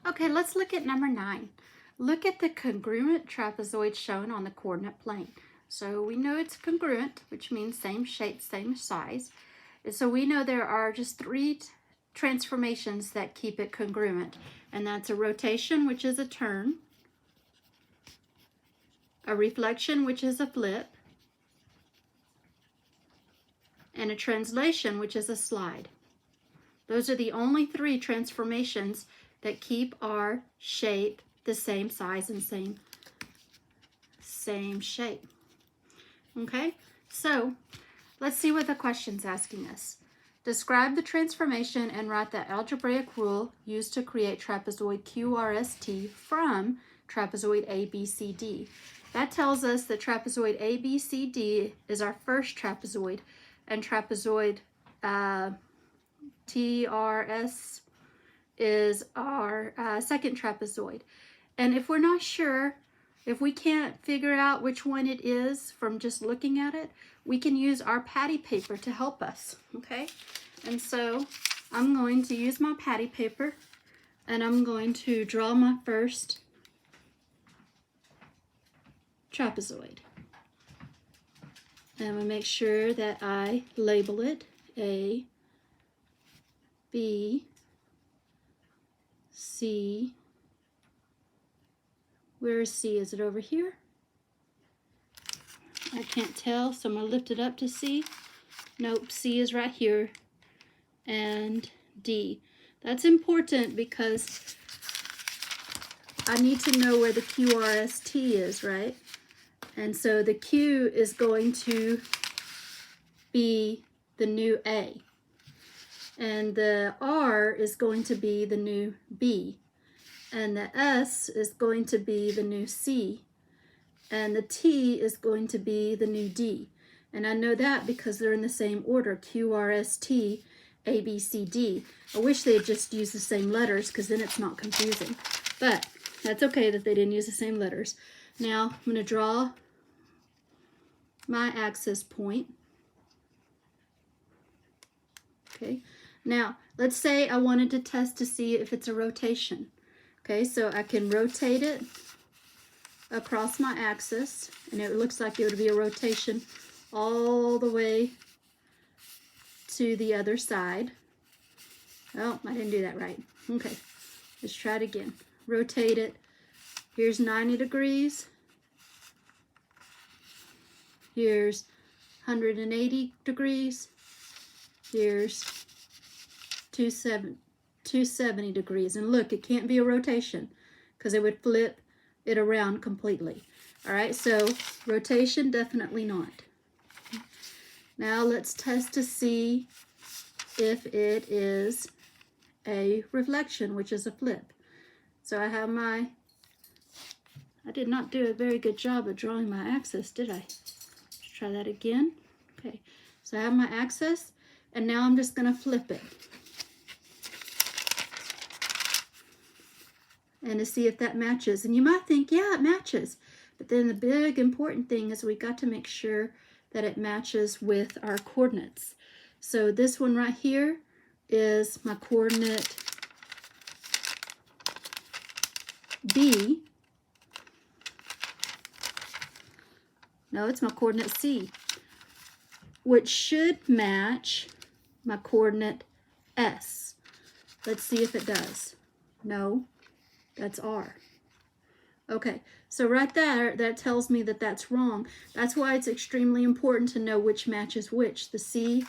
Okay, let's look at number 9. Look at the congruent trapezoid shown on the coordinate plane. So we know it's congruent, which means same shape, same size. And so we know there are just 3 transformations that keep it congruent. And that's a rotation, which is a turn, a reflection, which is a flip, and a translation, which is a slide. Those are the only 3 transformations that keep our shape the same size and same shape. Okay, so let's see what the question's asking us. Describe the transformation and write the algebraic rule used to create trapezoid QRST from trapezoid ABCD. That tells us that trapezoid ABCD is our first trapezoid, and trapezoid TRS is our second trapezoid. And if we're not sure, if we can't figure out which one it is from just looking at it, we can use our patty paper to help us, okay? And so I'm going to use my patty paper, and I'm going to draw my first trapezoid. And I'm going to make sure that I label it A, B, C. Where is C? Is it over here? I can't tell, so I'm going to lift it up to C. Nope, C is right here. And D. That's important because I need to know where the QRST is, right? And so the Q is going to be the new A. And the R is going to be the new B. And the S is going to be the new C. And the T is going to be the new D. And I know that because they're in the same order, Q, R, S, T, A, B, C, D. I wish they had just used the same letters because then it's not confusing. But that's okay that they didn't use the same letters. Now I'm going to draw my axis point. Okay. Now let's say I wanted to test to see if it's a rotation. Okay, so I can rotate it across my axis, and it looks like it would be a rotation all the way to the other side. Oh, I didn't do that right. Okay, let's try it again. Rotate it. Here's 90 degrees. Here's 180 degrees. Here's 270 degrees. And look, it can't be a rotation because it would flip it around completely. All right, so rotation, definitely not. Now let's test to see if it is a reflection, which is a flip. So I have I did not do a very good job of drawing my axis, did I? Let's try that again. Okay, so I have my axis, and now I'm just going to flip it. And to see if that matches. And you might think, yeah, it matches. But then the big important thing is we got to make sure that it matches with our coordinates. So this one right here is my coordinate B. No, it's my coordinate C, which should match my coordinate S. Let's see if it does. No. That's R. Okay, so right there, that tells me that that's wrong. That's why it's extremely important to know which matches which. The C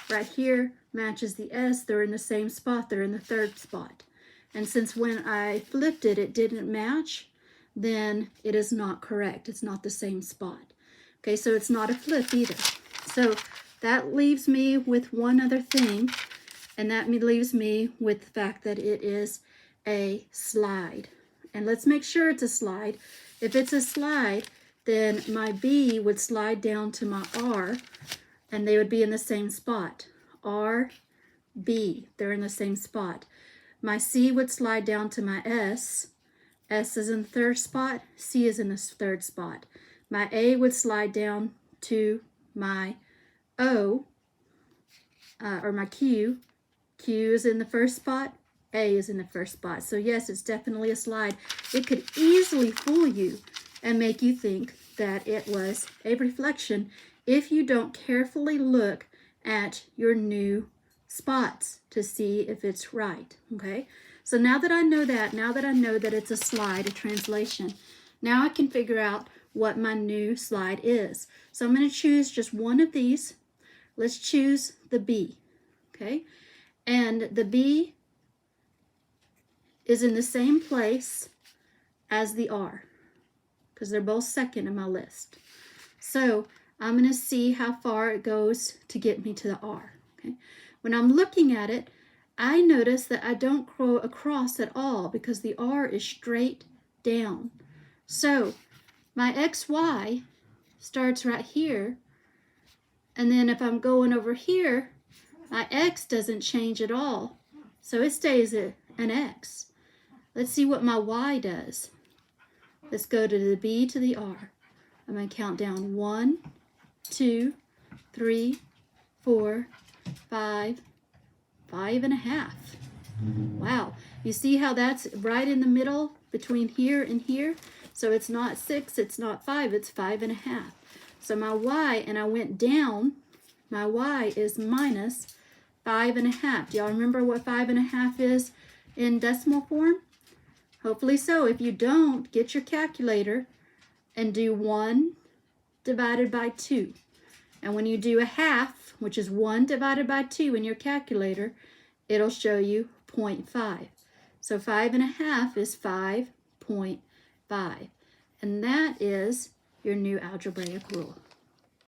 right here matches the S. They're in the same spot. They're in the third spot. And since when I flipped it, it didn't match, then it is not correct. It's not the same spot. Okay, so it's not a flip either. So that leaves me with one other thing, and that leaves me with the fact that it is a slide. And let's make sure it's a slide. If it's a slide, then my B would slide down to my R, and they would be in the same spot. R, B, they're in the same spot. My C would slide down to my S. S is in the third spot, C is in the third spot. My A would slide down to my O, or my Q. Q is in the first spot, A is in the first spot. So yes, it's definitely a slide. It could easily fool you and make you think that it was a reflection if you don't carefully look at your new spots to see if it's right, okay? So now that I know that, now that I know that it's a slide, a translation, now I can figure out what my new slide is. So I'm going to choose just one of these. Let's choose the B, okay? And the B is in the same place as the R because they're both second in my list. So I'm going to see how far it goes to get me to the R, okay? When I'm looking at it, I notice that I don't go across at all because the R is straight down. So my XY starts right here, and then if I'm going over here, my X doesn't change at all. So it stays at an X. Let's see what my Y does. Let's go to the B to the R. I'm going to count down 1, 2, 3, 4, 5, 5.5. Wow. You see how that's right in the middle between here and here? So it's not 6, it's not 5, it's 5.5. So my Y, and I went down, my Y is minus 5.5. Do y'all remember what 5.5 is in decimal form? Hopefully so. If you don't, get your calculator and do 1 divided by 2. And when you do a half, which is 1 divided by 2 in your calculator, it'll show you 0.5. So 5.5 is 5.5. And that is your new algebraic rule.